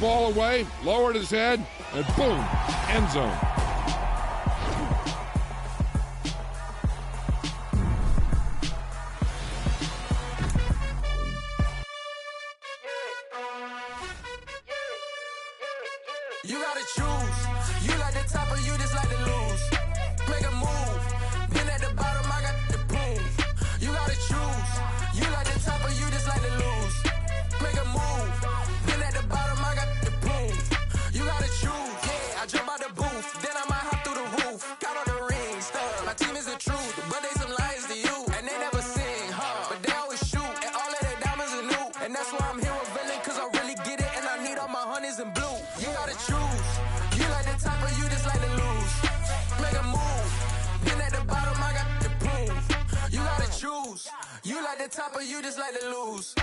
Ball away, lowered his head, and boom, end zone. You gotta choose. You like the top or you just like to lose. Make a move. Been at the bottom, I got the prove. You gotta choose. You like the top or you just like to lose. Make a move. Been at the bottom, I got the prove. You gotta choose. Yeah, I jump out the booth. Then I might hop through the roof. Got all the rings. My team is the truth. But they some liars to you. And they never sing, but they always shoot. And all of their diamonds are new. And that's why I'm here with villain. Cause I really get it. And I need all my honeys in blue. You gotta choose. You like the top or you just like to lose. Make a move. Been at the bottom, I got the proof. You gotta choose. You like the top or you just like to lose.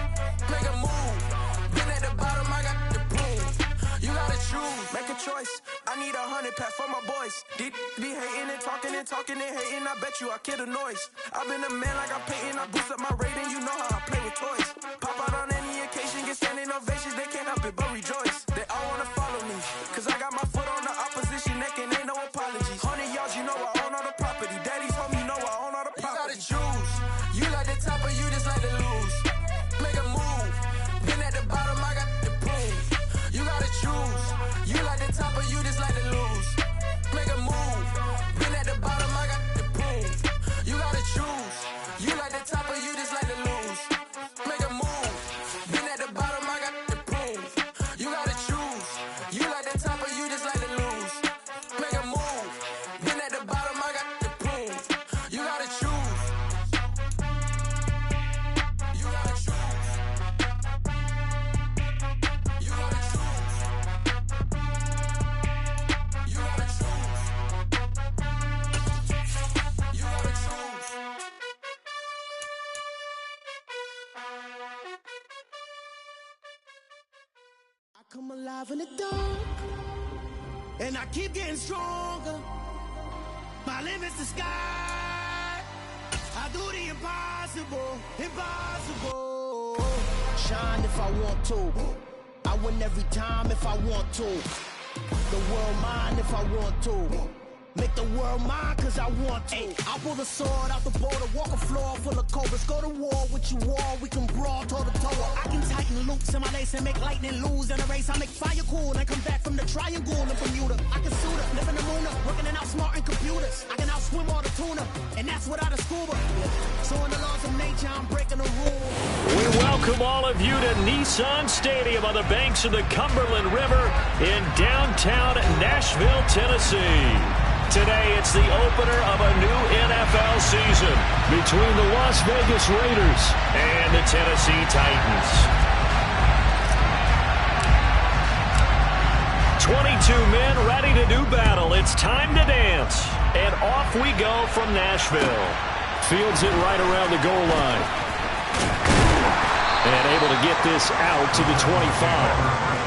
Make a move. Been at the bottom, I got the proof. You gotta choose. Make a choice. I need 100 pack for my boys. Be hating and talking and hating. I bet you I kill the noise. I've been a man like I'm Peyton. I boost up my rating. You know how I play with toys. Pop out on any occasion, get standing ovations. They can't help it but rejoice. They all wanna follow me. Cause I got my foot on the opposition neck and ain't no apologies. 100 yards, you know I own all the property. Daddy's home, you know I own all the property. You gotta choose. You like the top or you just like to lose. Make a move. Been at the bottom, I got the proof. You gotta choose. You like the top or you just like to lose. Make a move. Been at the bottom, I got the proof. You gotta choose. You like the top or you just like to lose. Make a move. Been at the bottom, I got the proof. You gotta choose. You like the top or you just like to lose. Make a move. Been at the bottom, I got the proof. You gotta choose. You gotta choose. You gotta choose. You gotta choose. You gotta choose. I come alive in the dark, and I keep getting stronger. My limit's the sky. I do the impossible, impossible. Shine if I want to. I win every time if I want to. The world mine if I want to. Make the world mine cause I want to. I pull the sword out the border, walk a floor full of cobras. Go to war with you all, we can brawl toe to toe. I can tighten loops in my lace and make lightning lose in a race. I make fire cool and come back from the triangle in Bermuda. I can suit up, live in the moon up, working and outsmarting computers. I can outswim all the tuna, and that's without a scuba. So in the laws of nature, I'm breaking the rules. We welcome all of you to Nissan Stadium on the banks of the Cumberland River in downtown Nashville, Tennessee. Today, it's the opener of a new NFL season between the Las Vegas Raiders and the Tennessee Titans. 22 men ready to do battle. It's time to dance. And off we go from Nashville. Fields it right around the goal line. And able to get this out to the 25.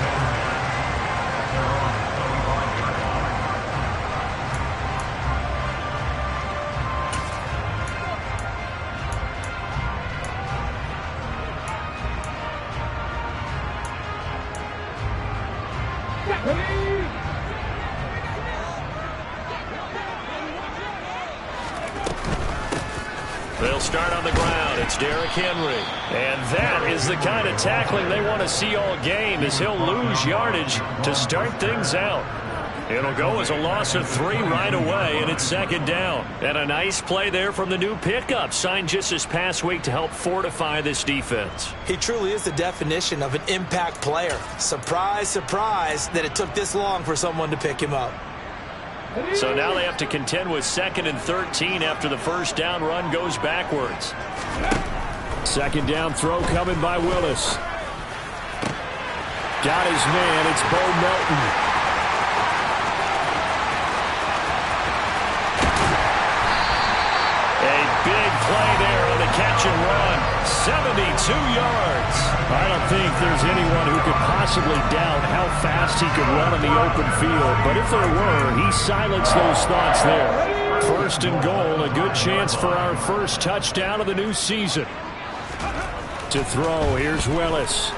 They'll start on the ground. It's Derrick Henry. And that is the kind of tackling they want to see all game, as he'll lose yardage to start things out. It'll go as a loss of 3 right away, and it's second down. And a nice play there from the new pickup, signed just this past week to help fortify this defense. He truly is the definition of an impact player. Surprise, surprise that it took this long for someone to pick him up. So now they have to contend with 2nd and 13 after the first down run goes backwards. Second down throw coming by Willis. Got his man. It's Bo Melton. A big play there on the catch and run. 72 yards. I don't think there's anyone who could possibly doubt how fast he could run in the open field. But if there were, he silenced those thoughts there. First and goal, a good chance for our first touchdown of the new season. To throw, here's Willis.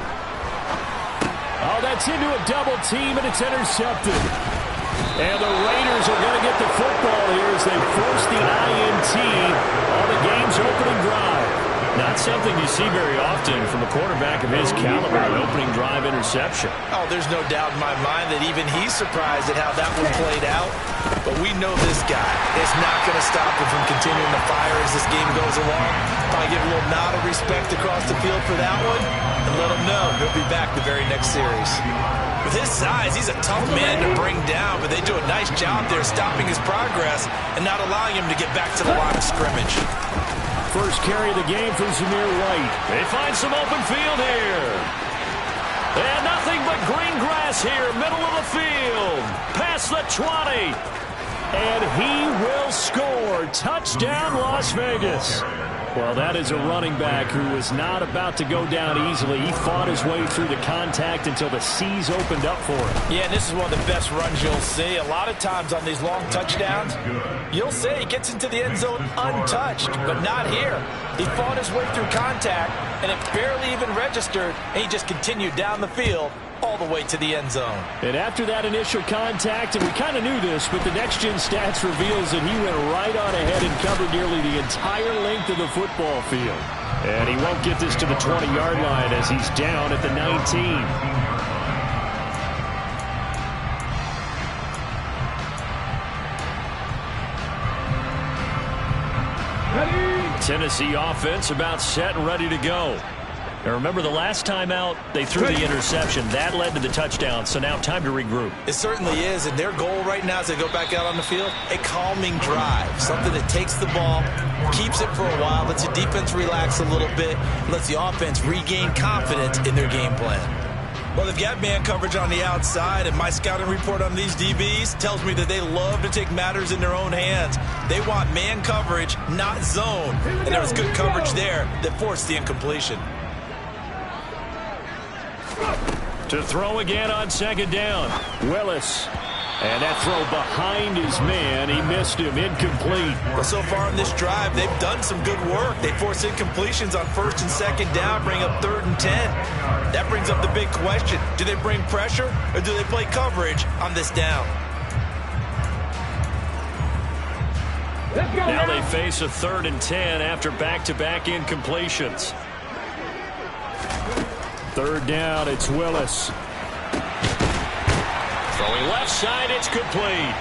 Oh, that's into a double team, and it's intercepted. And the Raiders are going to get the football here as they force the INT on the game's opening drive. Not something you see very often from a quarterback of his caliber, an opening drive interception. Oh, there's no doubt in my mind that even he's surprised at how that one played out. But we know this guy is not going to stop him from continuing to fire as this game goes along. Probably give a little nod of respect across the field for that one and let him know he'll be back the very next series. With his size, he's a tough man to bring down, but they do a nice job there stopping his progress and not allowing him to get back to the line of scrimmage. First carry of the game for Zamir White. They find some open field here. And nothing but green grass here, middle of the field. Past the 20. And he will score. Touchdown, Las Vegas. Well, that is a running back who was not about to go down easily. He fought his way through the contact until the seas opened up for him. Yeah, and this is one of the best runs you'll see. A lot of times on these long touchdowns, you'll see he gets into the end zone untouched, but not here. He fought his way through contact, and it barely even registered, and he just continued down the field all the way to the end zone. And after that initial contact, and we kind of knew this, but the next-gen stats reveals that he went right on ahead and covered nearly the entire length of the football field. And he won't get this to the 20-yard line as he's down at the 19. Tennessee offense about set and ready to go. Now remember, the last time out, they threw the interception. That led to the touchdown, so now time to regroup. It certainly is, and their goal right now as they go back out on the field, a calming drive, something that takes the ball, keeps it for a while, lets the defense relax a little bit, lets the offense regain confidence in their game plan. Well, they've got man coverage on the outside, and my scouting report on these DBs tells me that they love to take matters in their own hands. They want man coverage, not zone, and there was good coverage there that forced the incompletion. To throw again on second down, Willis. And that throw behind his man, he missed him, incomplete. Well, so far in this drive, they've done some good work. They force incompletions on first and second down, bring up 3rd and 10. That brings up the big question. Do they bring pressure or do they play coverage on this down? Now they face a 3rd and 10 after back-to-back incompletions. 3rd down, it's Willis. Throwing left side, it's complete.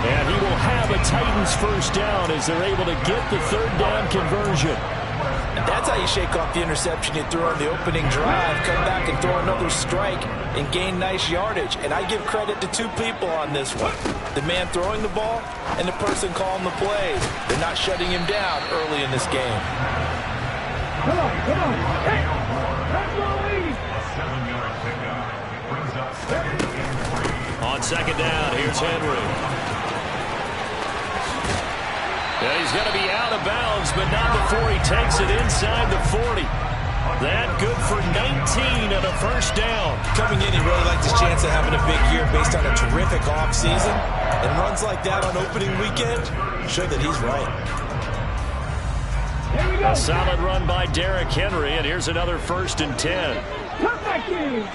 And he will have a Titans first down as they're able to get the 3rd down conversion. And that's how you shake off the interception you threw on the opening drive, come back and throw another strike and gain nice yardage. And I give credit to two people on this one. The man throwing the ball and the person calling the plays. They're not shutting him down early in this game. Come on. Hey, that's the lead. On second down, here's Henry. Yeah, he's going to be out of bounds, but not before he takes it inside the 40. That good for 19 and a first down. Coming in, he really liked his chance of having a big year based on a terrific offseason. And runs like that on opening weekend show that he's right. A solid run by Derrick Henry, and here's another 1st and 10. Come back in.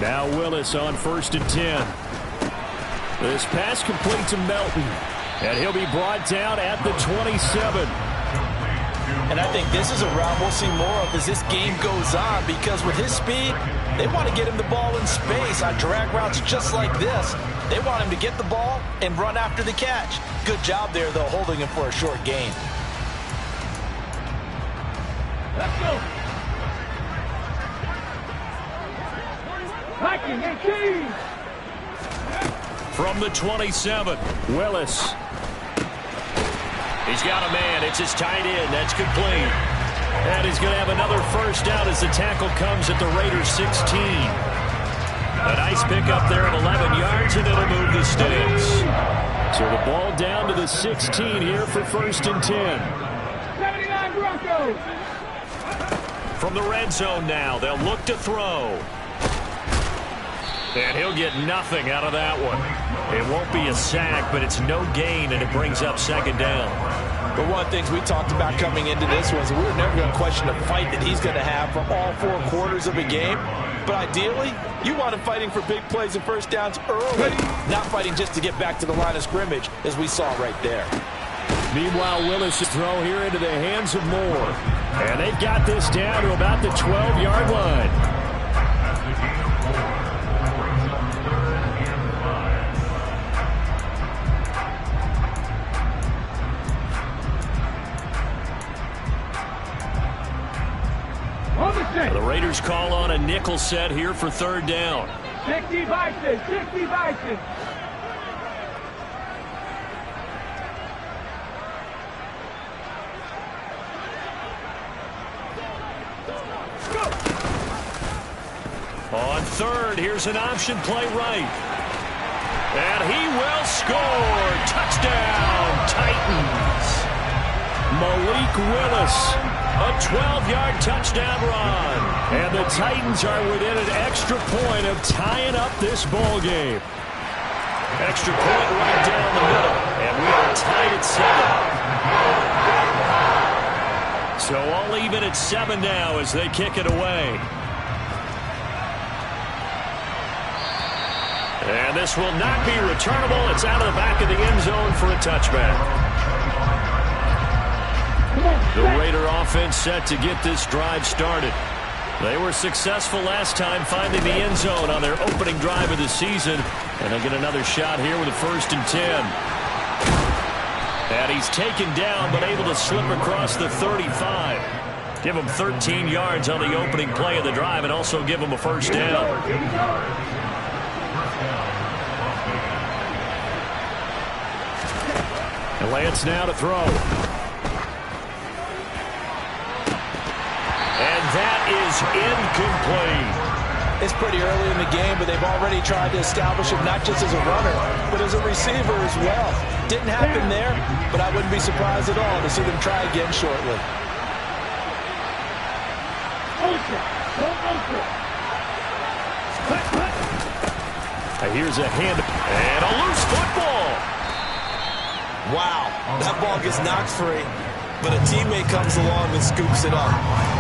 Now Willis on 1st and 10. This pass complete to Melton. And he'll be brought down at the 27. And I think this is a route we'll see more of as this game goes on, because with his speed, they want to get him the ball in space on drag routes just like this. They want him to get the ball and run after the catch. Good job there, though, holding him for a short gain. Let's go. Viking 18. From the 27, Willis. He's got a man. It's his tight end. That's complete. And he's going to have another first down as the tackle comes at the Raiders 16. A nice pickup there at 11 yards, and it'll move the sticks. So the ball down to the 16 here for 1st and 10. 79 Broncos. From the red zone now, they'll look to throw. And he'll get nothing out of that one. It won't be a sack, but it's no gain, and it brings up second down. But one of the things we talked about coming into this was we were never going to question the fight that he's going to have for all 4 quarters of a game. But ideally, you want him fighting for big plays and first downs early, not fighting just to get back to the line of scrimmage, as we saw right there. Meanwhile, Willis' throw here into the hands of Moore. And they've got this down to about the 12-yard line. The Raiders call on a nickel set here for 3rd down. 60 Bison, 60 Bison. On 3rd, here's an option play right. And he will score. Touchdown, Titans. Malik Willis, a 12-yard touchdown run. And the Titans are within an extra point of tying up this ball game. Extra point right down the middle. And we are tied at 7. So all even at 7 now as they kick it away. And this will not be returnable. It's out of the back of the end zone for a touchback. The Raider offense set to get this drive started. They were successful last time finding the end zone on their opening drive of the season. And they'll get another shot here with a 1st and 10. And he's taken down but able to slip across the 35. Give him 13 yards on the opening play of the drive and also give him a 1st down. And Lance now to throw. And that is incomplete. It's pretty early in the game, but they've already tried to establish him not just as a runner, but as a receiver as well. Didn't happen there, but I wouldn't be surprised at all to see them try again shortly. Here's a hand and a loose football. Wow, that ball gets knocked free, but a teammate comes along and scoops it up.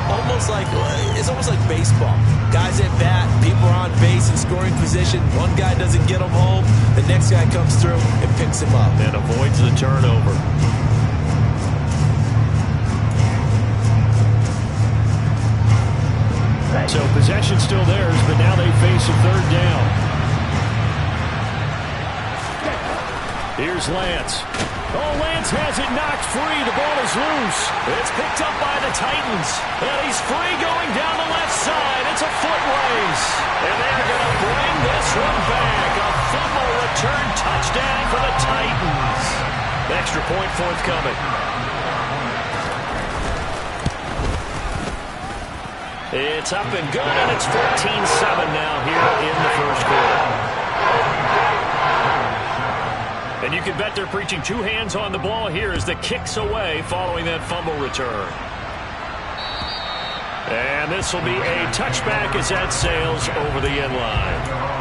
It's almost like baseball. Guys at bat, people are on base in scoring position. One guy doesn't get him home. The next guy comes through and picks him up. And avoids the turnover. So possession still theirs, but now they face a 3rd down. Here's Lance. Oh, Lance has it knocked free. The ball is loose. It's picked up by the Titans. And he's free going down the left side. It's a foot race. And they're going to bring this one back. A fumble return touchdown for the Titans. Extra point forthcoming. It's up and good, and it's 14-7 now here in the 1st quarter. And you can bet they're preaching 2 hands on the ball here as the kick's away following that fumble return. And this will be a touchback as that sails over the end line.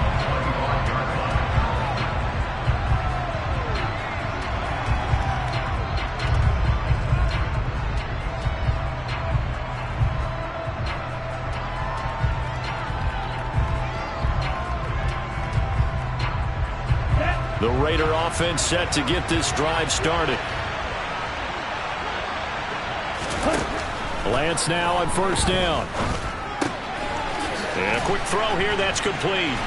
The Raider offense set to get this drive started. Lance now on 1st down. And a quick throw here, that's complete.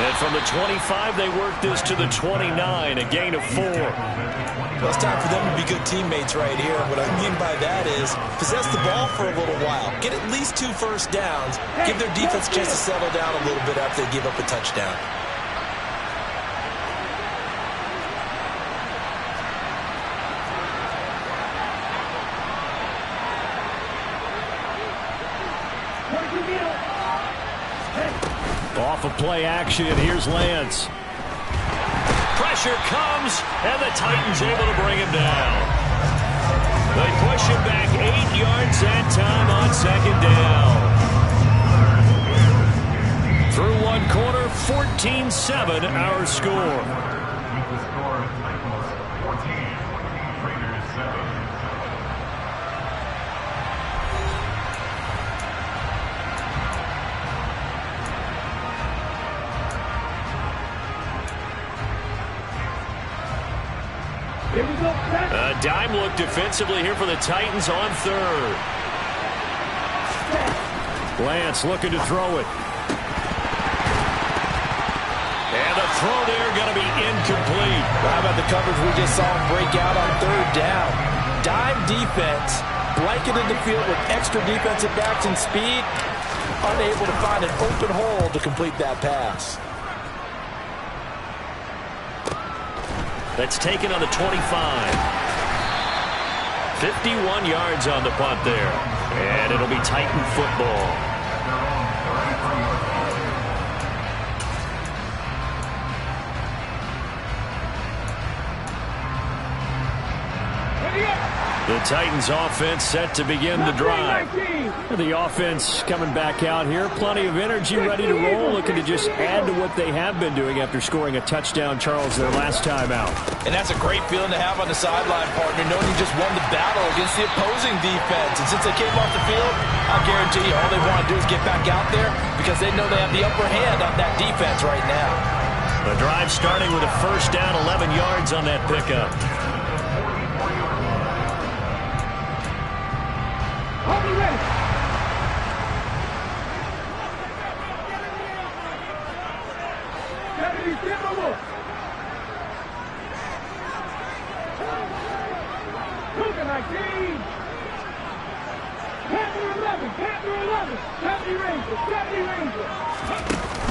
And from the 25, they work this to the 29, a gain of 4. Well, it's time for them to be good teammates right here. What I mean by that is possess the ball for a little while. Get at least 2 first downs. Give their defense a chance to settle down a little bit after they give up a touchdown. Off of play action, here's Lance. Pressure comes, and the Titans able to bring him down. They push him back 8 yards that time on 2nd down. Through 1 quarter, 14-7 our score. A dime look defensively here for the Titans on third. Lance looking to throw it. And the throw there going to be incomplete. How about the coverage we just saw him break out on third down? Dime defense, blanketed the field with extra defensive backs and speed, unable to find an open hole to complete that pass. That's taken on the 25. 51 yards on the punt there. And it'll be Titan football. The Titans offense set to begin the drive. The offense coming back out here. Plenty of energy, ready to roll, looking to just add to what they have been doing after scoring a touchdown, Charles, their last time out. And that's a great feeling to have on the sideline, partner, knowing you just won the battle against the opposing defense. And since they came off the field, I guarantee you all they want to do is get back out there because they know they have the upper hand on that defense right now. The drive starting with a first down, 11 yards on that pickup.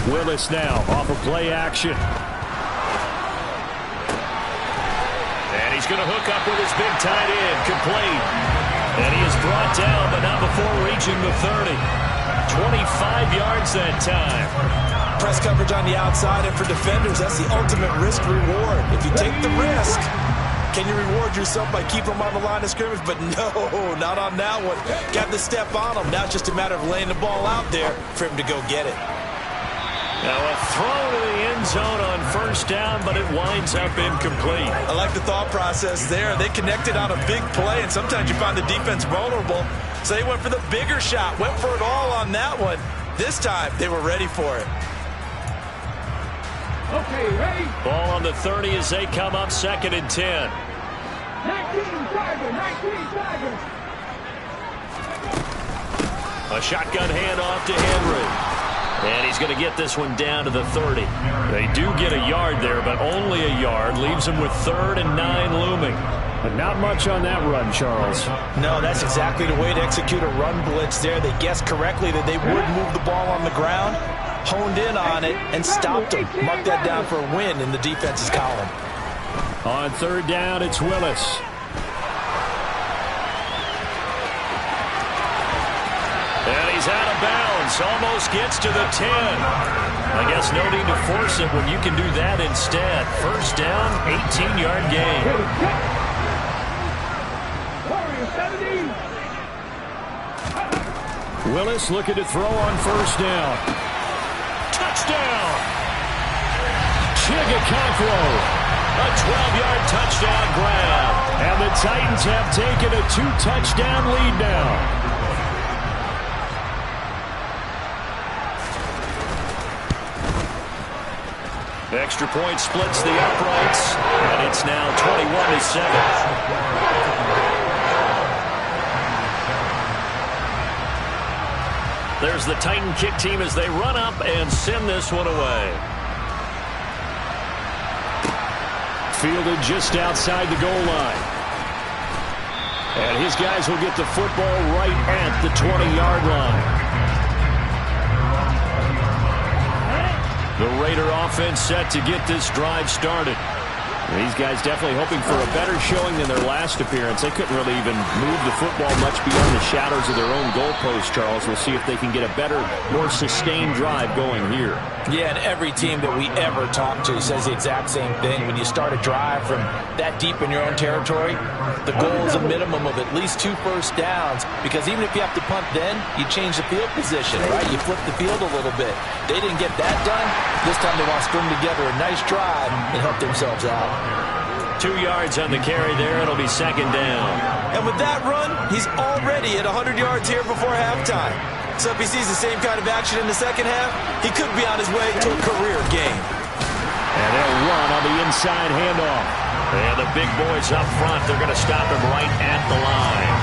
Willis now off of play action. And he's going to hook up with his big tight end, complete. And he is brought down, but not before reaching the 30. 25 yards that time. Press coverage on the outside, and for defenders, that's the ultimate risk reward. If you take the risk, can you reward yourself by keeping them on the line of scrimmage? But no, not on that one. Got the step on them. Now it's just a matter of laying the ball out there for him to go get it. Now a throw to the end zone on first down, but it winds up incomplete. I like the thought process there. They connected on a big play, and sometimes you find the defense vulnerable. So they went for the bigger shot, went for it all on that one. This time, they were ready for it. Okay, ready? Ball on the 30 as they come up 2nd and 10. 19 Tiger, 19 Tiger. A shotgun handoff to Henry. And he's going to get this one down to the 30. They do get a yard there, but only a yard. Leaves them with 3rd and 9 looming. But not much on that run, Charles. No, that's exactly the way to execute a run blitz there. They guessed correctly that they would move the ball on the ground, honed in on it, and stopped them. Mark that down for a win in the defense's column. On 3rd down, it's Willis. And he's out of bounds. Almost gets to the 10. I guess no need to force it when you can do that instead. First down, 18-yard gain. Willis looking to throw on first down. Touchdown! Chigakonkwo. A 12-yard touchdown grab. And the Titans have taken a 2-touchdown lead now. Extra point splits the uprights, and it's now 21-7. There's the Titan kick team as they run up and send this one away. Fielded just outside the goal line. And his guys will get the football right at the 20-yard line. The Raider offense set to get this drive started. These guys definitely hoping for a better showing than their last appearance. They couldn't really even move the football much beyond the shadows of their own goalpost, Charles. We'll see if they can get a better, more sustained drive going here. Yeah, and every team that we ever talk to says the exact same thing. When you start a drive from that deep in your own territory, the goal is a minimum of at least 2 first downs, because even if you have to punt then, you change the field position, right? You flip the field a little bit. They didn't get that done. This time they want to string together a nice drive and help themselves out. 2 yards on the carry there. It'll be 2nd down. And with that run, he's already at 100 yards here before halftime. So if he sees the same kind of action in the second half, he could be on his way to a career game. And they'll run on the inside handoff. And the big boys up front, they're going to stop him right at the line.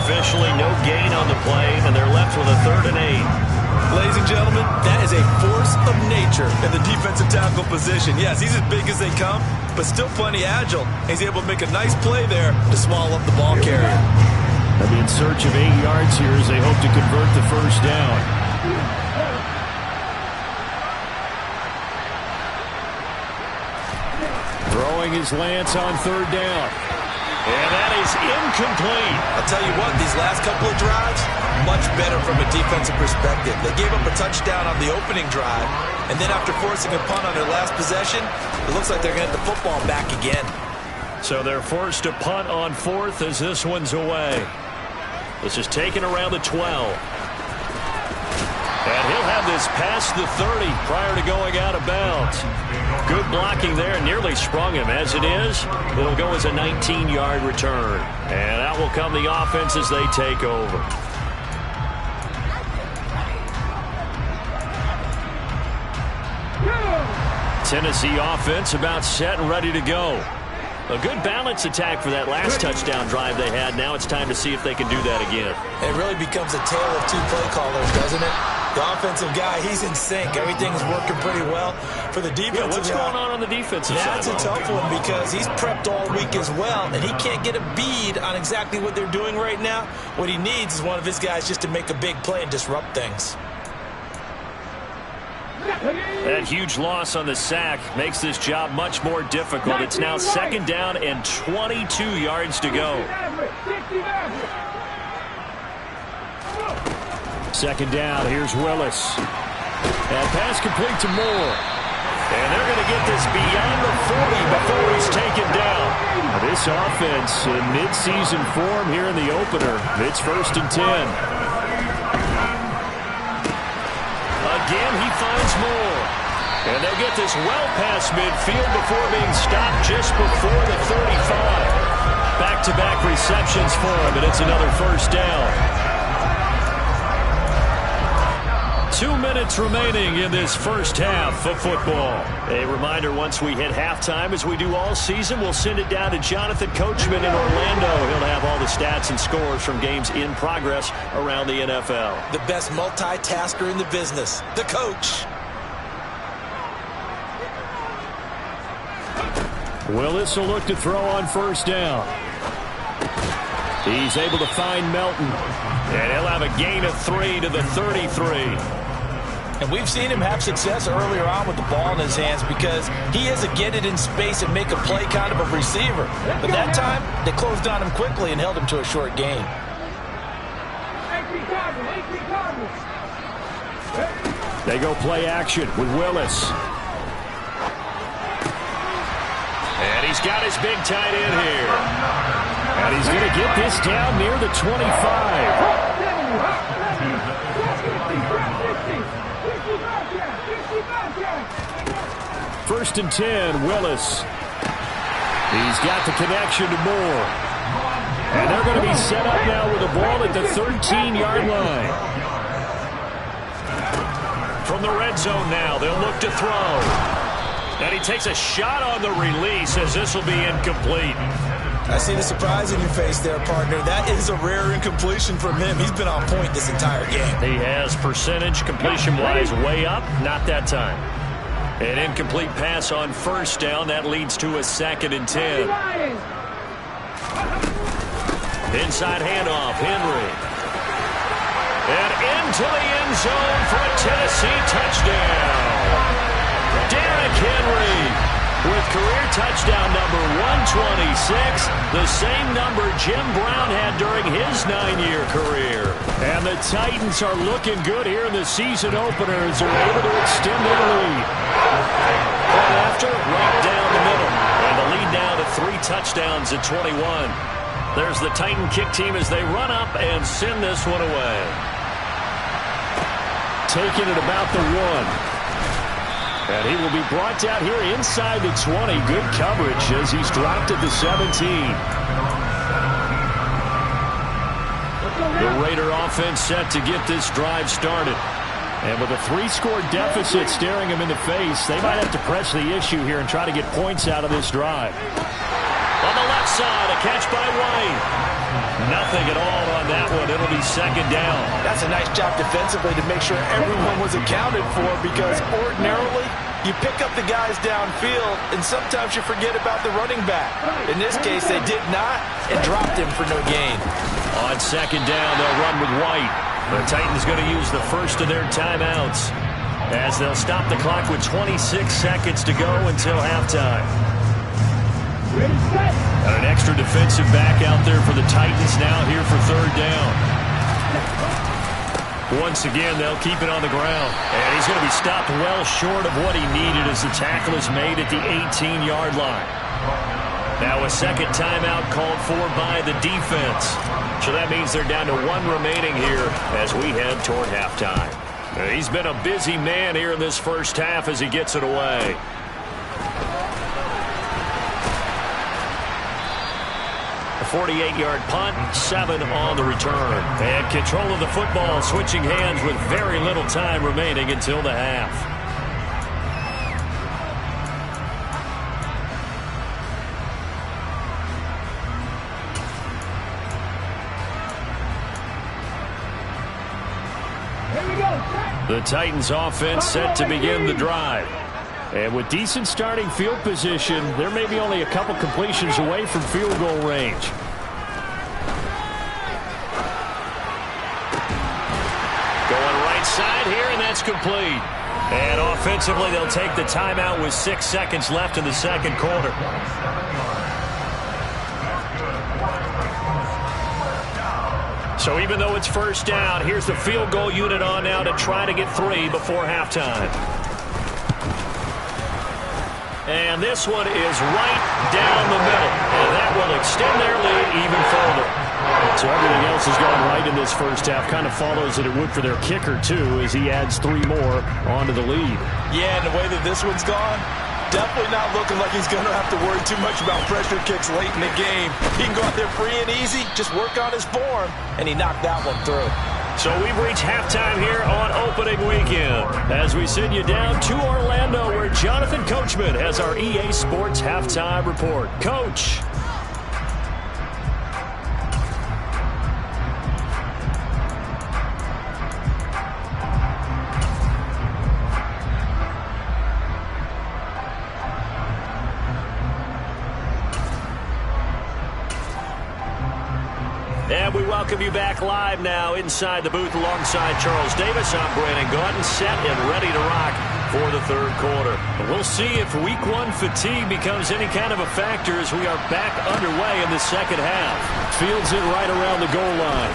Officially no gain on the play, and they're left with a 3rd and 8. Ladies and gentlemen, that is a force of nature in the defensive tackle position. Yes, he's as big as they come, but still plenty agile. He's able to make a nice play there to swallow up the ball carrier. They'll be in search of 8 yards here as they hope to convert the first down. Throwing his Lance on 3rd down. And that is incomplete. I'll tell you what, these last couple of drives, much better from a defensive perspective. They gave up a touchdown on the opening drive, and then after forcing a punt on their last possession, it looks like they're going to get the football back again. So they're forced to punt on 4th as this one's away. This is taken around the 12. And he'll have this past the 30 prior to going out of bounds. Good blocking there, nearly sprung him. As it is, it'll go as a 19-yard return. And out will come the offense as they take over. Tennessee offense about set and ready to go. A good balance attack for that last touchdown drive they had. Now it's time to see if they can do that again. It really becomes a tale of 2 play callers, doesn't it? The offensive guy, he's in sync. Everything is working pretty well. For the defensive what's going on the defensive side? That's a tough one because he's prepped all week as well, and he can't get a bead on exactly what they're doing right now. What he needs is one of his guys just to make a big play and disrupt things. That huge loss on the sack makes this job much more difficult. It's now 2nd down and 22 yards to go. 2nd down, here's Willis. And pass complete to Moore. And they're going to get this beyond the 40 before he's taken down. Now this offense in mid-season form here in the opener. It's 1st and 10. Again, he finds Moore. And they get this well past midfield before being stopped just before the 35. Back-to-back receptions for him, and it's another 1st down. 2 minutes remaining in this first half of football. A reminder, once we hit halftime, as we do all season, we'll send it down to Jonathan Coachman in Orlando. He'll have all the stats and scores from games in progress around the NFL. The best multitasker in the business, the coach. Willis will look to throw on 1st down. He's able to find Melton. And he'll have a gain of 3 to the 33. And we've seen him have success earlier on with the ball in his hands because he is a get it in space and make a play kind of a receiver. But that time, they closed on him quickly and held him to a short gain. They go play action with Willis. And he's got his big tight end here. And he's going to get this down near the 25. 1st and 10, Willis. He's got the connection to Moore. And they're going to be set up now with the ball at the 13-yard line. From the red zone now, they'll look to throw. And he takes a shot on the release as this will be incomplete. I see the surprise in your face there, partner. That is a rare incompletion from him. He's been on point this entire game. He has percentage completion-wise way up. Not that time. An incomplete pass on 1st down. That leads to a 2nd and 10. Inside handoff, Henry. And into the end zone for a Tennessee touchdown. Derrick Henry with career touchdown number 126, the same number Jim Brown had during his 9-year career. And the Titans are looking good here in the season opener as they're able to extend their lead. And after, right down the middle. And the lead now to 3 touchdowns at 21. There's the Titan kick team as they run up and send this one away. Taking it about the 1. And he will be brought down here inside the 20. Good coverage as he's dropped at the 17. The Raider offense set to get this drive started. And with a 3-score deficit staring them in the face, they might have to press the issue here and try to get points out of this drive. On the left side, a catch by White. Nothing at all on that one. It'll be second down. That's a nice job defensively to make sure everyone was accounted for, because ordinarily you pick up the guys downfield and sometimes you forget about the running back. In this case, they did not and dropped him for no gain. On second down, they'll run with White. The Titans going to use the first of their timeouts as they'll stop the clock with 26 seconds to go until halftime. Got an extra defensive back out there for the Titans now here for third down. Once again, they'll keep it on the ground. And he's going to be stopped well short of what he needed as the tackle is made at the 18-yard line. Now a second timeout called for by the defense. So that means they're down to 1 remaining here as we head toward halftime. He's been a busy man here in this first half as he gets it away. A 48-yard punt, 7 on the return. And control of the football switching hands with very little time remaining until the half. The Titans offense set to begin the drive. And with decent starting field position, they're maybe only a couple completions away from field goal range. Going right side here, and that's complete. And offensively, they'll take the timeout with 6 seconds left in the second quarter. So even though it's first down, here's the field goal unit on now to try to get 3 before halftime. And this one is right down the middle. And that will extend their lead even further. So everything else has gone right in this first half. Kind of follows that it would for their kicker, too, as he adds 3 more onto the lead. Yeah, and the way that this one's gone, definitely not looking like he's going to have to worry too much about pressure kicks late in the game. He can go out there free and easy, just work on his form, and he knocked that one through. So we've reached halftime here on opening weekend as we send you down to Orlando where Jonathan Coachman has our EA Sports halftime report. Coach. And we welcome you back live now inside the booth alongside Charles Davis. I'm Brandon Gaudin, set and ready to rock for the third quarter. And we'll see if week 1 fatigue becomes any kind of a factor as we are back underway in the second half. Fields it right around the goal line.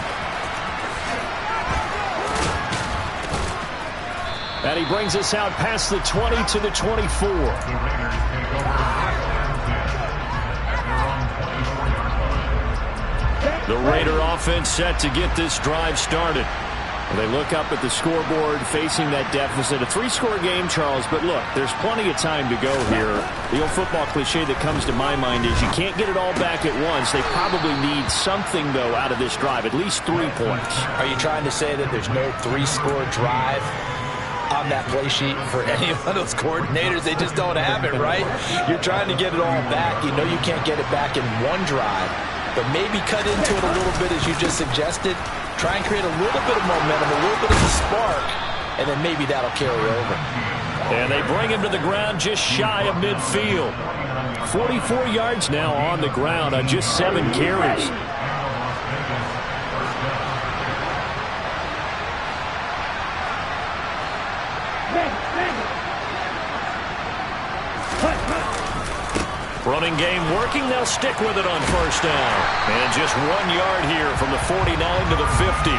And he brings us out past the 20 to the 24. The Raider offense set to get this drive started. They look up at the scoreboard facing that deficit. A 3-score game, Charles, but look, there's plenty of time to go here. The old football cliche that comes to my mind is you can't get it all back at once. They probably need something, though, out of this drive, at least 3 points. Are you trying to say that there's no 3-score drive on that play sheet for any of those coordinators? They just don't have it, right? You're trying to get it all back. You know you can't get it back in one drive. But maybe cut into it a little bit as you just suggested. Try and create a little bit of momentum, a little bit of a spark, and then maybe that'll carry over. And they bring him to the ground just shy of midfield. 44 yards now on the ground on just 7 carries. Running game working. They'll stick with it on first down. And just 1 yard here from the 49 to the 50.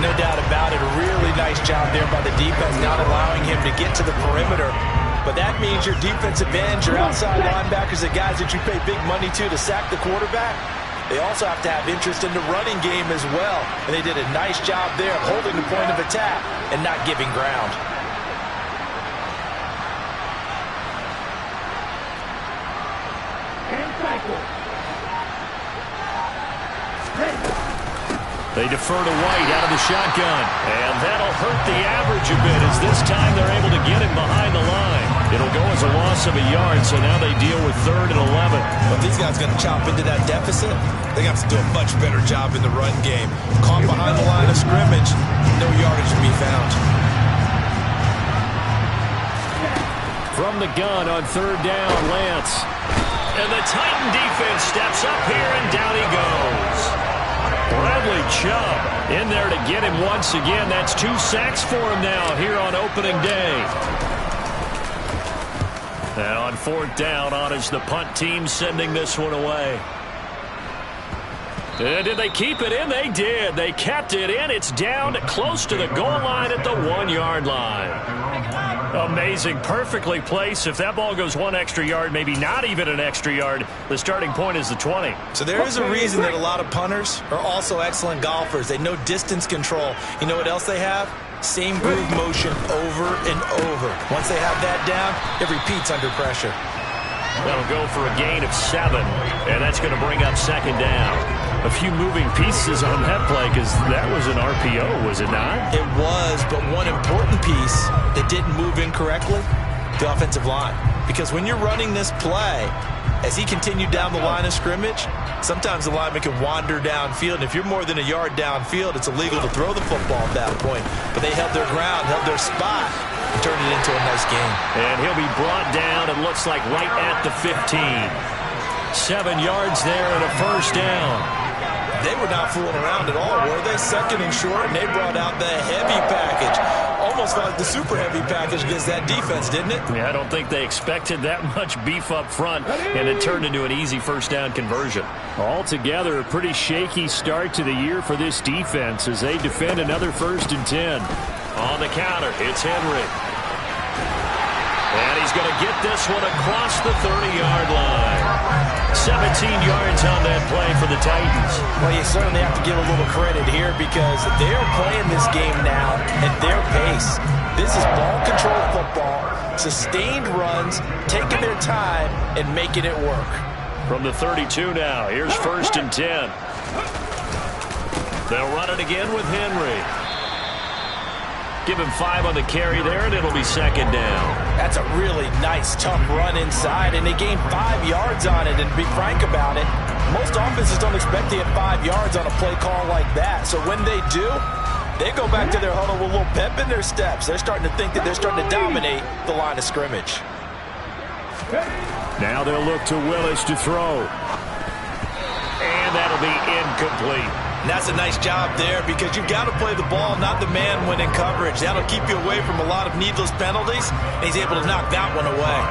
No doubt about it. A really nice job there by the defense, not allowing him to get to the perimeter. But that means your defensive ends, your outside linebackers, the guys that you pay big money to sack the quarterback, they also have to have interest in the running game as well. And they did a nice job there of holding the point of attack and not giving ground. They defer to White out of the shotgun. And that'll hurt the average a bit as this time they're able to get him behind the line. It'll go as a loss of a yard, so now they deal with 3rd and 11. But these guys are going to chop into that deficit. They got to do a much better job in the run game. Caught behind the line of scrimmage, no yardage to be found. From the gun on 3rd down, Lance. And the Titan defense steps up here, and down he goes. Bradley Chubb in there to get him once again. That's 2 sacks for him now here on opening day. And on 4th down, on is the punt team sending this one away. Did they keep it in? They did. They kept it in. It's down close to the goal line at the 1-yard line. Amazing. Perfectly placed. If that ball goes 1 extra yard, maybe not even an extra yard, the starting point is the 20. So there is a reason that a lot of punters are also excellent golfers. They know distance control. You know what else they have? Same groove motion over and over. Once they have that down, it repeats under pressure. That'll go for a gain of 7, and that's going to bring up 2nd down. A few moving pieces on that play because that was an RPO, was it not? It was, but one important piece that didn't move incorrectly, the offensive line. Because when you're running this play, as he continued down the line of scrimmage, sometimes the lineman can wander downfield. And if you're more than a yard downfield, it's illegal to throw the football at that point. But they held their ground, held their spot, and turned it into a nice game. And he'll be brought down, it looks like, right at the 15. 7 yards there and a 1st down. They were not fooling around at all, were they? 2nd and short, and they brought out the heavy package. Almost felt like the super heavy package against that defense, didn't it? Yeah, I don't think they expected that much beef up front, and it turned into an easy 1st down conversion. Altogether, a pretty shaky start to the year for this defense as they defend another 1st and 10. On the counter, it's Henry. And he's going to get this one across the 30-yard line. 17 yards on that play for the Titans. Well, you certainly have to give a little credit here because they're playing this game now at their pace. This is ball control football, sustained runs, taking their time and making it work. From the 32 now, here's 1st and 10. They'll run it again with Henry. Give him 5 on the carry there, and it'll be 2nd down. That's a really nice, tough run inside, and they gained 5 yards on it. And to be frank about it, most offenses don't expect to get 5 yards on a play call like that. So when they do, they go back to their huddle with a little pep in their steps. They're starting to think that they're starting to dominate the line of scrimmage. Now they'll look to Willis to throw. And that'll be incomplete. And that's a nice job there because you've got to play the ball, not the man when in coverage. That'll keep you away from a lot of needless penalties, and he's able to knock that one away.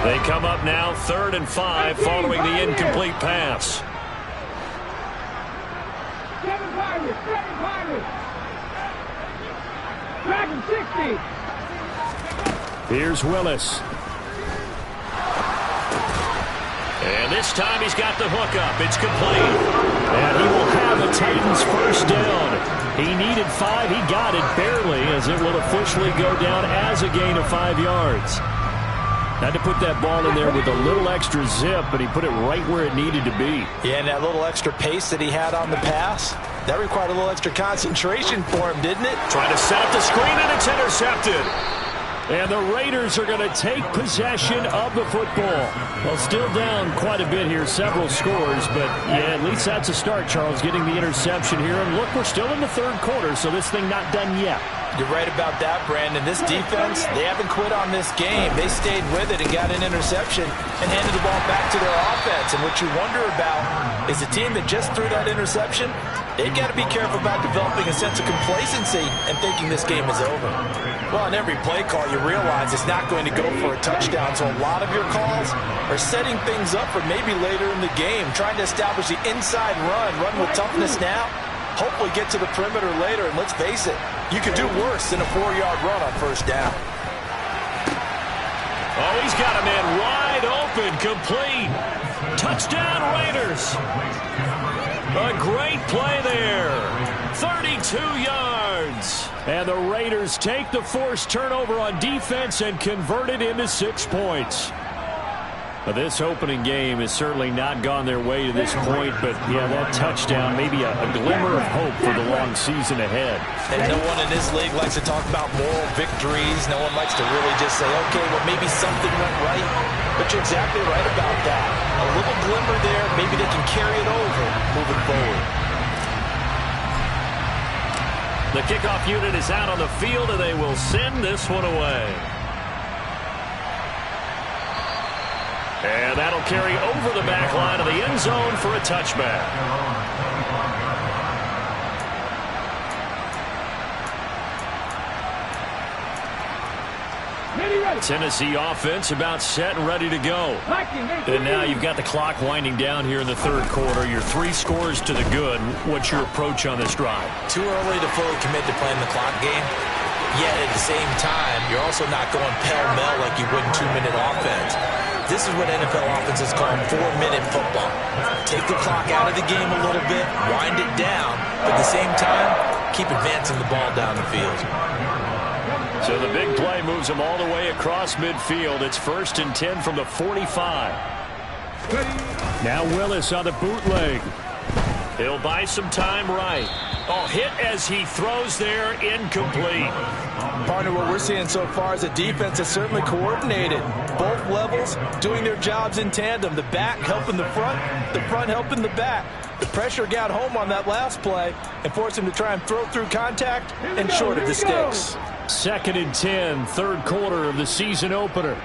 They come up now 3rd and 5 following the incomplete pass. Here's Willis. And this time he's got the hook up. It's complete. And he will have a Titans 1st down. He needed 5. He got it barely as it will officially go down as a gain of 5 yards. Had to put that ball in there with a little extra zip, but he put it right where it needed to be. Yeah, and that little extra pace that he had on the pass, that required a little extra concentration for him, didn't it? Trying to set up the screen, and it's intercepted. And the Raiders are going to take possession of the football. Well, still down quite a bit here, several scores, but yeah, at least that's a start, Charles, getting the interception here. And look, we're still in the 3rd quarter, so this thing not done yet. You're right about that, Brandon. This defense, they haven't quit on this game. They stayed with it and got an interception and handed the ball back to their offense. And what you wonder about is the team that just threw that interception, they've got to be careful about developing a sense of complacency and thinking this game is over. Well, on every play call, you realize it's not going to go for a touchdown. So a lot of your calls are setting things up for maybe later in the game, trying to establish the inside run with toughness now. Hopefully get to the perimeter later, and let's face it, you could do worse than a 4-yard run on 1st down. Oh, he's got a man wide open, complete. Touchdown, Raiders. A great play there. 32 yards. And the Raiders take the forced turnover on defense and convert it into 6 points. Now, this opening game has certainly not gone their way to this point, but yeah, that touchdown, maybe a glimmer of hope for the long season ahead. And no one in this league likes to talk about moral victories. No one likes to really just say, okay, well, maybe something went right. But you're exactly right about that. A little glimmer there, maybe they can carry it over moving forward. The kickoff unit is out on the field, and they will send this one away. And that'll carry over the back line of the end zone for a touchback. Tennessee offense about set and ready to go. And now you've got the clock winding down here in the third quarter. You're 3 scores to the good. What's your approach on this drive? Too early to fully commit to playing the clock game. Yet at the same time, you're also not going pell-mell like you would in 2-minute offense. This is what NFL offenses call 4-minute football. Take the clock out of the game a little bit, wind it down, but at the same time, keep advancing the ball down the field. So the big play moves them all the way across midfield. It's 1st and 10 from the 45. Now Willis on the bootleg. He'll buy some time right. Oh, hit as he throws there, incomplete. Partner, what we're seeing so far is a defense that's certainly coordinated. Both levels doing their jobs in tandem. The back helping the front helping the back. The pressure got home on that last play and forced him to try and throw through contact and short of the sticks. 2nd and 10, third quarter of the season opener.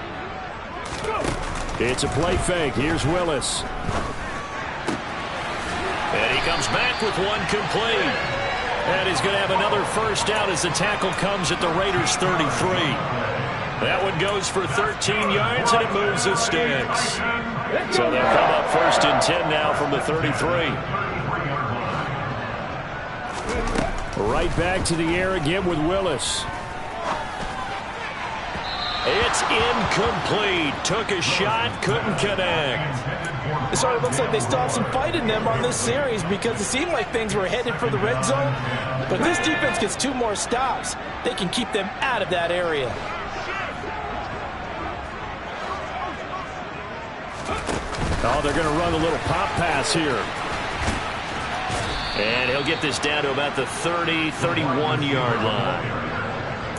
It's a play fake. Here's Willis. And he comes back with one complete. And he's going to have another first down as the tackle comes at the Raiders' 33. That one goes for 13 yards, and it moves the sticks. So they'll come up 1st and 10 now from the 33. Right back to the air again with Willis. It's incomplete. Took a shot, couldn't connect. It sort of looks like they still have some fight in them on this series because it seemed like things were headed for the red zone. But this defense gets 2 more stops. They can keep them out of that area. Oh, they're going to run a little pop pass here. And he'll get this down to about the 30, 31-yard line.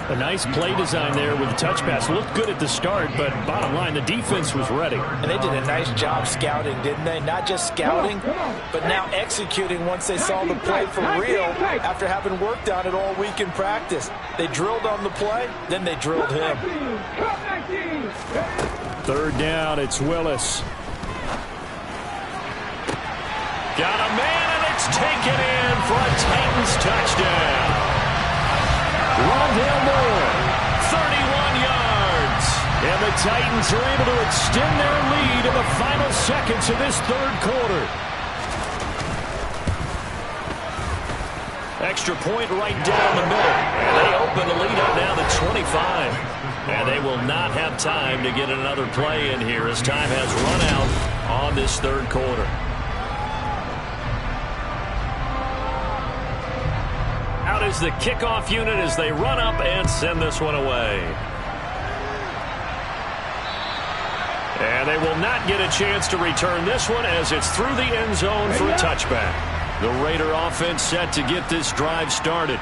A nice play design there with the touch pass. Looked good at the start, but bottom line, the defense was ready. And they did a nice job scouting, didn't they? Not just scouting, but now executing once they saw the play for real after having worked on it all week in practice. They drilled on the play, then they drilled him. 3rd down, it's Willis. Got a man, and it's taken in for a Titans touchdown. Rondale Moore, 31 yards. And the Titans are able to extend their lead in the final seconds of this third quarter. Extra point right down the middle. And they open the lead up now to 25. And they will not have time to get another play in here as time has run out on this third quarter. Out is the kickoff unit as they run up and send this one away. And they will not get a chance to return this one as it's through the end zone for a touchback. The Raider offense set to get this drive started.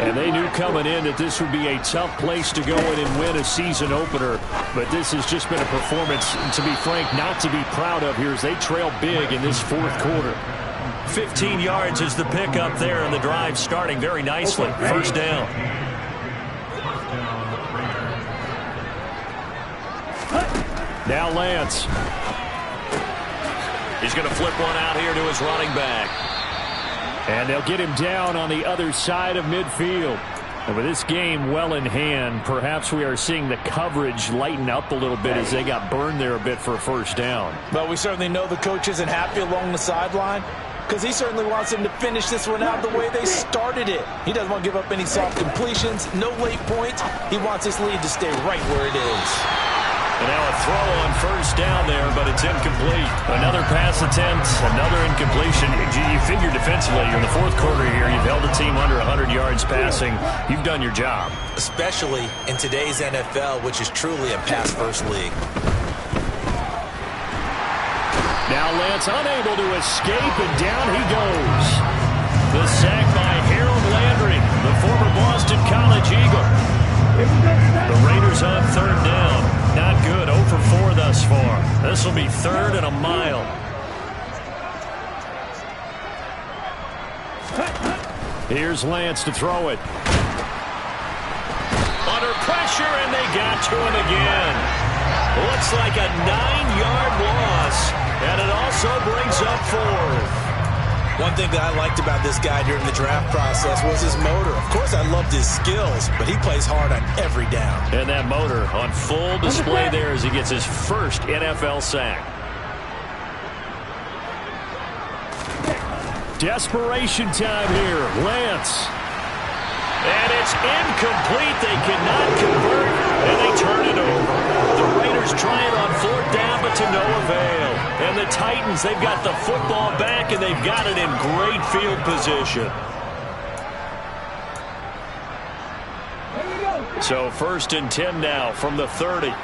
And they knew coming in that this would be a tough place to go in and win a season opener. But this has just been a performance, to be frank, not to be proud of here as they trail big in this fourth quarter. 15 yards is the pickup there, and the drive starting very nicely. 1st down. Now Lance. He's going to flip one out here to his running back. And they'll get him down on the other side of midfield. And with this game well in hand, perhaps we are seeing the coverage lighten up a little bit as they got burned there a bit for a 1st down. But we certainly know the coach isn't happy along the sideline because he certainly wants them to finish this one out the way they started it. He doesn't want to give up any soft completions, no late points. He wants this lead to stay right where it is. And now a throw on first down there, but it's incomplete. Another pass attempt, another incompletion. You figure defensively, in the fourth quarter here, you've held a team under 100 yards passing. You've done your job. Especially in today's NFL, which is truly a pass-first league. Now Lance unable to escape, and down he goes. The sack by Harold Landry, the former Boston College Eagle. The Raiders on third down. Not good, 0 for 4 thus far. This will be 3rd and a mile. Here's Lance to throw it. Under pressure, and they got to him again. Looks like a 9-yard loss, and it also brings up 4th. One thing that I liked about this guy during the draft process was his motor. Of course, I loved his skills, but he plays hard on every down. And that motor on full display there as he gets his first NFL sack. Desperation time here. Lance. And it's incomplete. They cannot convert, and they turn it over. The Raiders try it on 4th down, but to no avail. And the Titans, they've got the football back, and they've got it in great field position. So 1st and 10 now from the 30. Over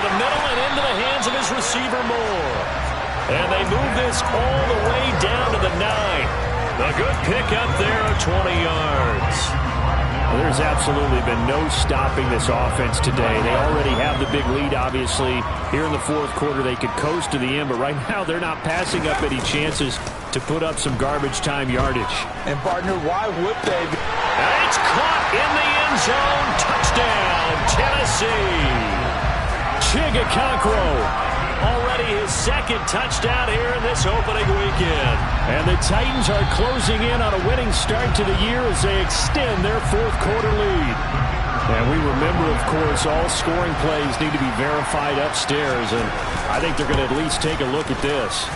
the middle and into the hands of his receiver Moore. And they move this all the way down to the 9. A good pickup there of 20 yards. Well, there's absolutely been no stopping this offense today. They already have the big lead, obviously. Here in the fourth quarter, they could coast to the end, but right now they're not passing up any chances to put up some garbage time yardage. And, partner, why would they? And it's caught in the end zone. Touchdown, Tennessee. Chigakonkwo. Already his 2nd touchdown here in this opening weekend. And the Titans are closing in on a winning start to the year as they extend their fourth quarter lead. And we remember, of course, all scoring plays need to be verified upstairs, and I think they're going to at least take a look at this.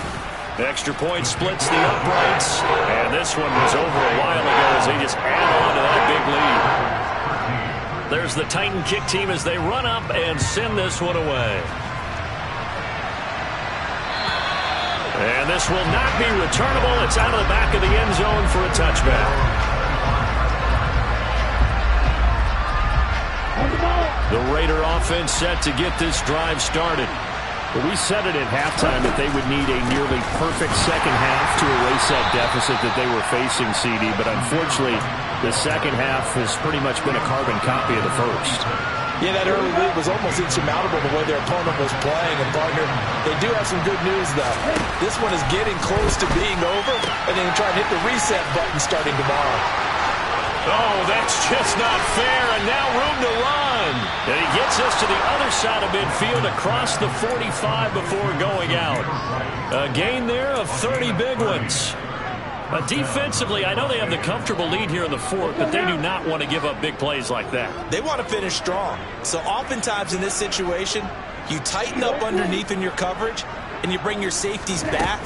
The extra point splits the uprights, and this one was over a while ago as they just add on to that big lead. There's the Titan kick team as they run up and send this one away. And this will not be returnable. It's out of the back of the end zone for a touchback. The Raider offense set to get this drive started. But we said it at halftime that they would need a nearly perfect second half to erase that deficit that they were facing, CD. But unfortunately, the second half has pretty much been a carbon copy of the first. Yeah, that early lead was almost insurmountable the way their opponent was playing. And, partner, they do have some good news, though. This one is getting close to being over, and they can try and hit the reset button starting tomorrow. Oh, that's just not fair, and now room to run. And he gets us to the other side of midfield across the 45 before going out. A gain there of 30 big ones. Defensively, I know they have the comfortable lead here in the fourth, but they do not want to give up big plays like that. They want to finish strong. So oftentimes in this situation, you tighten up underneath in your coverage, and you bring your safeties back.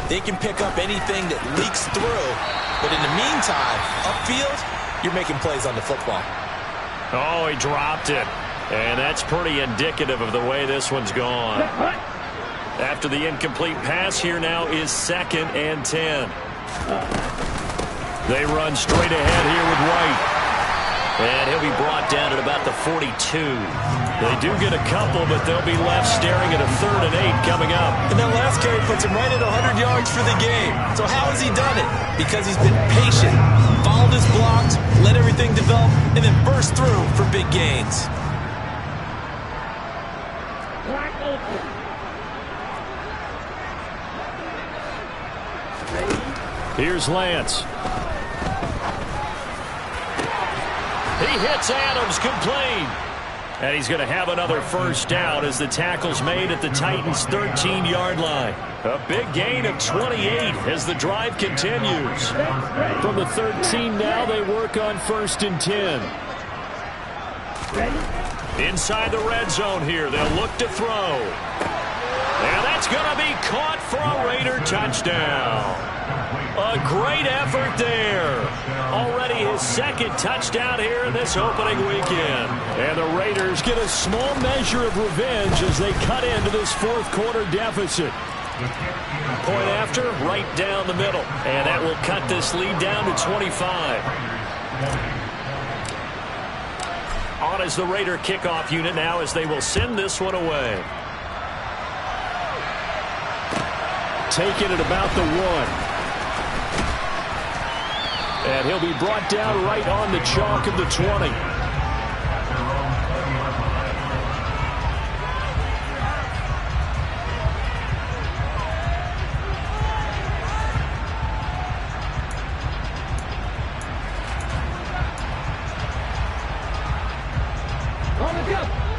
They can pick up anything that leaks through. But in the meantime, upfield, you're making plays on the football. Oh, he dropped it. And that's pretty indicative of the way this one's gone. After the incomplete pass, here now is 2nd and 10. They run straight ahead here with White. And he'll be brought down at about the 42. They do get a couple, but they'll be left staring at a 3rd and 8 coming up. And that last carry puts him right at 100 yards for the game. So how has he done it? Because he's been patient, followed his blocks, let everything develop, and then burst through for big gains. Here's Lance. He hits Adams, complete. And he's going to have another first down as the tackle's made at the Titans' 13-yard line. A big gain of 28 as the drive continues. From the 13 now, they work on 1st and 10. Inside the red zone here, they'll look to throw. And that's going to be caught for a Raider touchdown. A great effort there. Already his second touchdown here in this opening weekend. And the Raiders get a small measure of revenge as they cut into this fourth quarter deficit. Point after, right down the middle. And that will cut this lead down to 25. On is the Raider kickoff unit now as they will send this one away. Taken at about the 1. And he'll be brought down right on the chalk of the 20.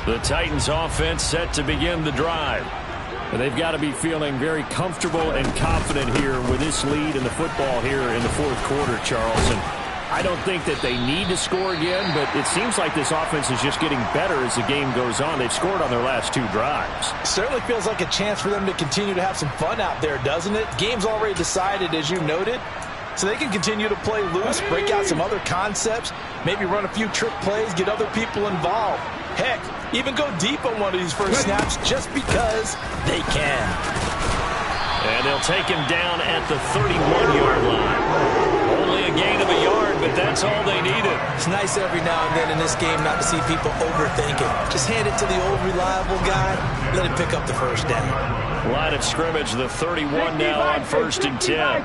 The Titans offense set to begin the drive. And they've got to be feeling very comfortable and confident here with this lead in the football here in the fourth quarter, Charles. And I don't think that they need to score again, but it seems like this offense is just getting better as the game goes on. They've scored on their last 2 drives. Certainly feels like a chance for them to continue to have some fun out there, doesn't it? Game's already decided, as you noted. So they can continue to play loose, break out some other concepts, maybe run a few trick plays, get other people involved. Heck, even go deep on one of these first snaps just because they can. And they'll take him down at the 31-yard line. Only a gain of a yard, but that's all they needed. It's nice every now and then in this game not to see people overthink it. Just hand it to the old reliable guy, let him pick up the first down. Line of scrimmage, the 31 now on 1st and 10.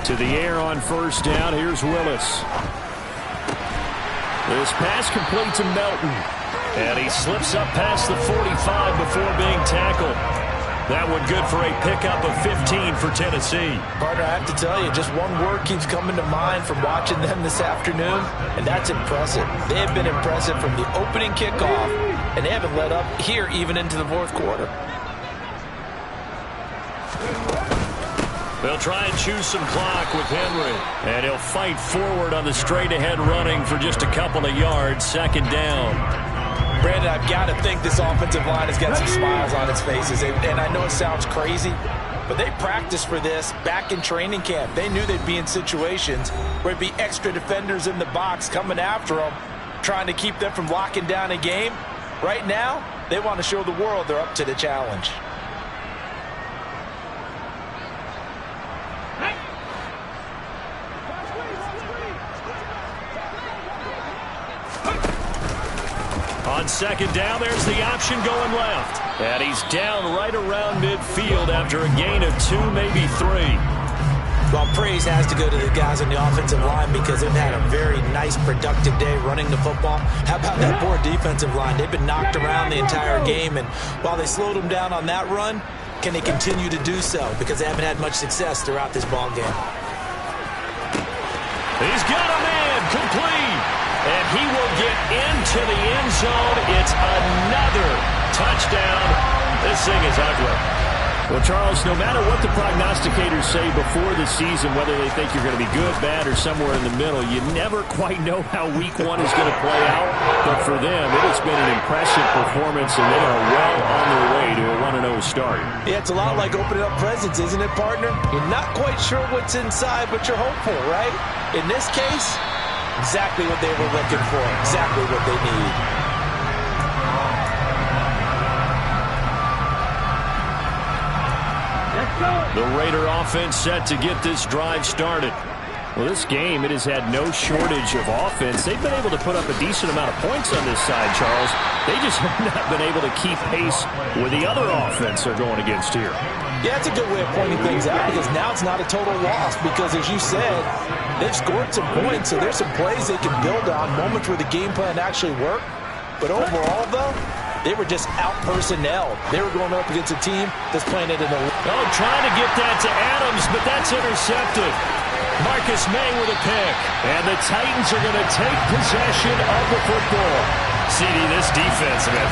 To the air on first down, here's Willis. This pass complete to Melton. And he slips up past the 45 before being tackled. That one good for a pickup of 15 for Tennessee. Partner, I have to tell you, just one word keeps coming to mind from watching them this afternoon, and that's impressive. They have been impressive from the opening kickoff, and they haven't let up here even into the fourth quarter. They'll try and choose some clock with Henry. And he'll fight forward on the straight-ahead running for just a couple of yards. Second down. Brandon, I've got to think this offensive line has got some smiles on its faces. And I know it sounds crazy, but they practiced for this back in training camp. They knew they'd be in situations where it'd be extra defenders in the box coming after them, trying to keep them from locking down a game. Right now, they want to show the world they're up to the challenge. On second down, there's the option going left. And he's down right around midfield after a gain of 2, maybe 3. Well, praise has to go to the guys on the offensive line because they've had a very nice, productive day running the football. How about that poor defensive line? They've been knocked around the entire game, and while they slowed them down on that run, can they continue to do so? Because they haven't had much success throughout this ball game. He's got a man complete. And he will get into the end zone. It's another touchdown. This thing is ugly. Well, Charles, no matter what the prognosticators say before the season, whether they think you're going to be good, bad, or somewhere in the middle, you never quite know how week 1 is going to play out. But for them, it has been an impressive performance, and they are well on their way to a 1-0 start. Yeah, it's a lot like opening up presents, isn't it, partner? You're not quite sure what's inside, but you're hopeful, right? In this case, exactly what they were looking for, exactly what they need. The Raider offense set to get this drive started. Well, this game, it has had no shortage of offense. They've been able to put up a decent amount of points on this side, Charles. They just have not been able to keep pace with the other offense they're going against here. Yeah, it's a good way of pointing things out because now it's not a total loss because, as you said, they've scored some points, so there's some plays they can build on, moments where the game plan actually worked. But overall, though, they were just out-personnelled. They were going up against a team that's playing it in the... Oh, trying to get that to Adams, but that's intercepted. Marcus May with a pick. And the Titans are going to take possession of the football. CD, this defense, man,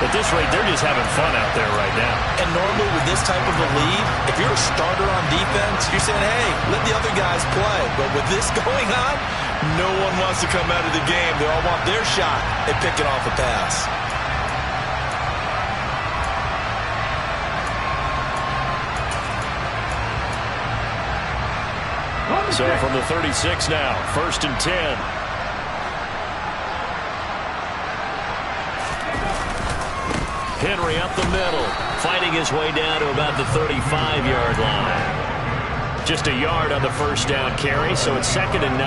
at this rate, they're just having fun out there right now. And normally with this type of a lead, if you're a starter on defense, you're saying, hey, let the other guys play. But with this going on, no one wants to come out of the game. They all want their shot at picking off a pass. So from the 36 now, 1st and 10. Henry up the middle, fighting his way down to about the 35-yard line. Just a yard on the first down carry, so it's 2nd and 9.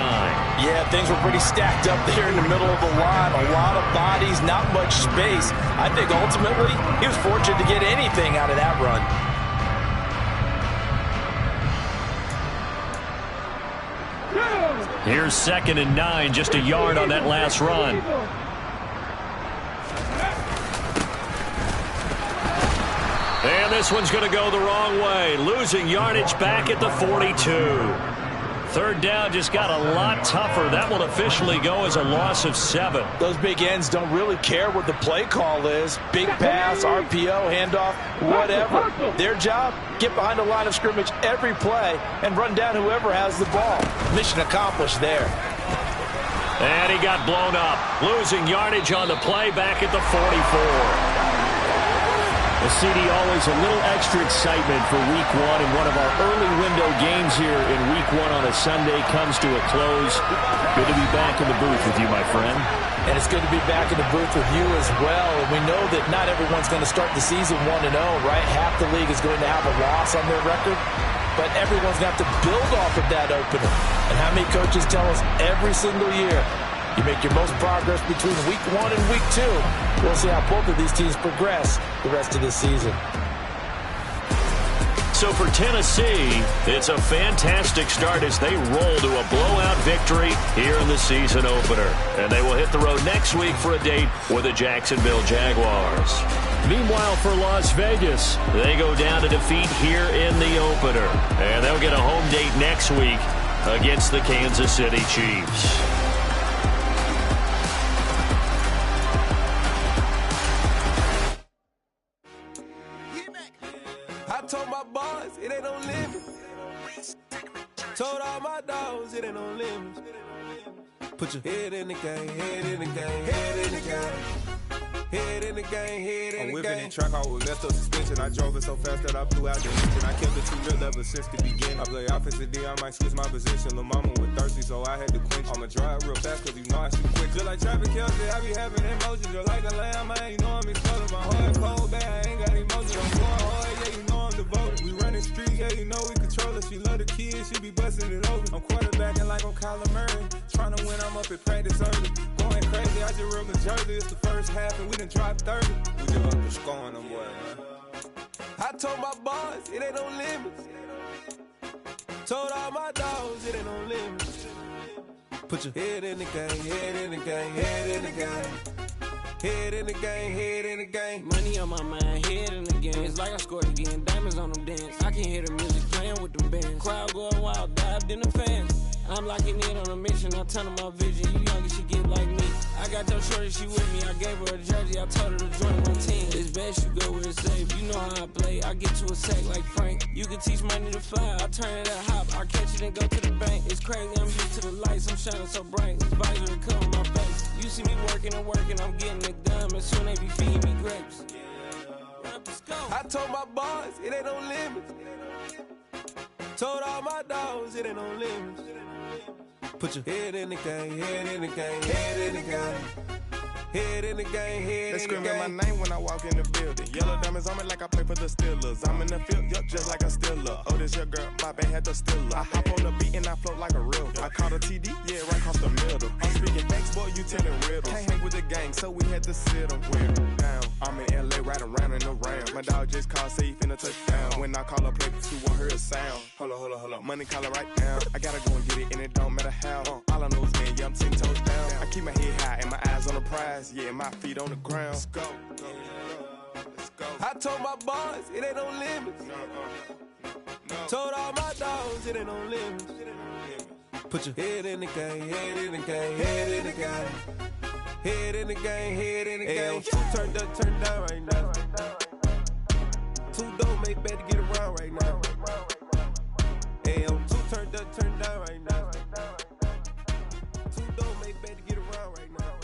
Yeah, things were pretty stacked up there in the middle of the line. A lot of bodies, not much space. I think ultimately he was fortunate to get anything out of that run. Here's 2nd and 9, just a yard on that last run. And this one's going to go the wrong way, losing yardage back at the 42. 3rd down just got a lot tougher. That will officially go as a loss of 7. Those big ends don't really care what the play call is. Big pass, RPO, handoff, whatever. Their job, get behind the line of scrimmage every play and run down whoever has the ball. Mission accomplished there. And he got blown up, losing yardage on the play back at the 44. Well, CD, always a little extra excitement for Week 1, and one of our early window games here in Week 1 on a Sunday comes to a close. Good to be back in the booth with you, my friend. And it's good to be back in the booth with you as well. And we know that not everyone's going to start the season 1-0, right? Half the league is going to have a loss on their record. But everyone's going to have to build off of that opener. And how many coaches tell us every single year, you make your most progress between Week 1 and Week 2. We'll see how both of these teams progress the rest of this season. So for Tennessee, it's a fantastic start as they roll to a blowout victory here in the season opener. And they will hit the road next week for a date with the Jacksonville Jaguars. Meanwhile, for Las Vegas, they go down to defeat here in the opener. And they'll get a home date next week against the Kansas City Chiefs. I told my boys it ain't no limit. Told all my dogs it ain't no limit. Put your head in the game, head in the game, head in the game. Head in the game, head in the game. I'm whipping in track, I was left up suspension. I drove it so fast that I blew out the engine. I kept it too real ever since the beginning. I play offensive D, I might switch my position. Lil' mama was thirsty, so I had to quench. I'ma drive real fast, cause you know I shoot quick. Just like Travis Kelce, I be having emotions. Just like the lamb, man, you know I'm exploding. My heart cold, bad, I ain't got emotions. I'm going hard, yeah, you know I'm devoted. We running streets, yeah, you know we control it. She love the kids, she be busting it over. I'm quarterbacking like I'm Kyler Murray. Trying to win, I'm up at practice early. Going crazy, I just real the jersey. It's the first half, and we done dropped 30. We just up to scoring them, boy, man. I told my boys it ain't no limits. Told all my dogs it ain't no limits. Put your head in the game, head in the game, head in the game. Head in the game, head in the game. Money on my mind, head in the game. It's like I scored again, diamonds on them dance. I can hear the music playing with them bands. Crowd going wild, dived in the fans. I'm locking in on a mission, I tell her my vision. You young and she get like me. I got your shorty, she with me. I gave her a jersey, I told her to join my team. It's best you go where it's safe. You know how I play. I get to a sack like Frank. You can teach money to fly. I turn it at hop. I catch it and go to the bank. It's crazy, I'm used to the lights. I'm shining so bright. This visor will cover my face. You see me working and working. I'm getting it done. And soon they be feeding me grapes. I told my boys it ain't no limits. Told all my dogs it ain't no limits. Put your head in the game, head in the game, head in the game. Head in the game, head They in the game. screaming my name when I walk in the building. Yellow diamonds on me like I play for the Steelers. I'm in the field, yup, just like a Steeler. Oh, this your girl, my band had the Steeler. I hop on the beat and I float like a river. I caught a TD, yeah, right across the middle. I'm speaking thanks, boy, you telling riddles. Can't hang with the gang, so we had to sit them down. I'm in LA, right around and around. My dog just called, say he finna touchdown. When I call a play, she won't hear a sound. Hold up, money calling right now. I gotta go and get it, and it don't matter how. All I know is, man, yeah, I'm 10 toes down. I keep my head high and my eyes on the prize. Yeah, my feet on the ground. Let's go. Let's go. I told my boys it ain't no limits. Told all my dogs it ain't no limits. Put your head in the game, head in the game, head in the game. Head in the game, head in the game. Two turned up, turned down right now. Two don't make bad to get around right now. Hey, I'm two turned up, turned down right now. Two don't make bad to get around right now.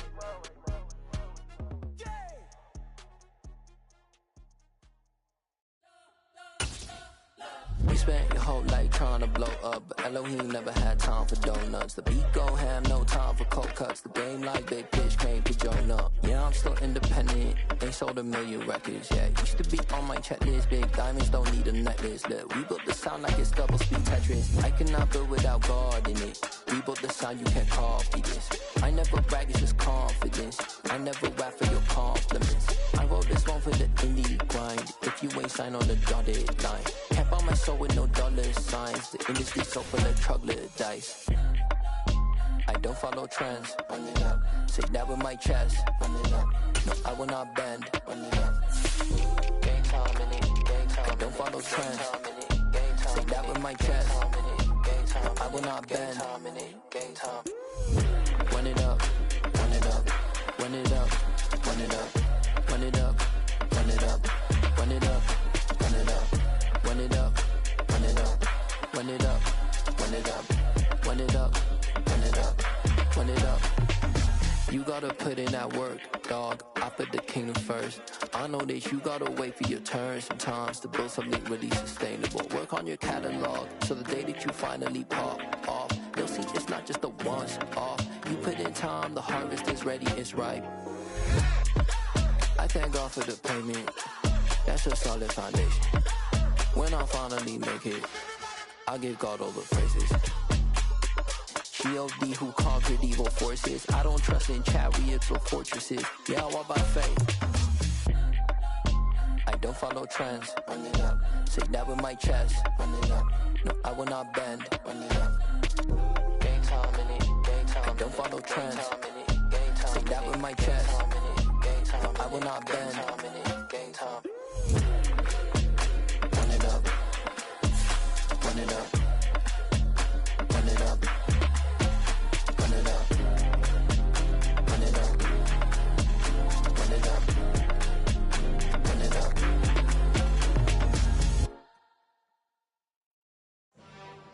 You spent your whole life trying to blow up, but Elohim never had time for donuts. The beat go ham, no time for cold cuts. The game like big bitch came to join up. Yeah, I'm still independent, ain't sold 1 million records. Yeah, used to be on my checklist. Big diamonds don't need a necklace. Look, we built the sound like it's double speed Tetris. I cannot build without God in it. We built the sound, you can't copy this. I never brag, it's just confidence. I never rap for your compliments. I wrote this one for the indie grind. If you ain't signed on the dotted line, can't buy my soul with no dollar signs. The industry's so full of troglodytes. I don't follow trends. Say that with my chest. No, I will not bend. Gang time in it. I don't follow trends. Say that with my chest. I will not bend. Run it up, run it up, run it up, run it up, run it up, run it up, run it up, run it up, run it up, run it up, run it up, run it up, run it up, run it up, run it up. You gotta put in that work, dog. I put the kingdom first. I know that you gotta wait for your turn sometimes to build something really sustainable. Work on your catalog, so the day that you finally pop off, you'll see it's not just a once off. You put in time, the harvest is ready, it's ripe. I thank God for the payment, that's a solid foundation. When I finally make it, I give God all the praises. G.O.D. who conquered evil forces. I don't trust in chariots or fortresses. Yeah, I walk by faith. I don't follow trends. Say that with my chest. No, I will not bend. Gang time in it. I don't follow trends. Say that with my chest. I will not bend.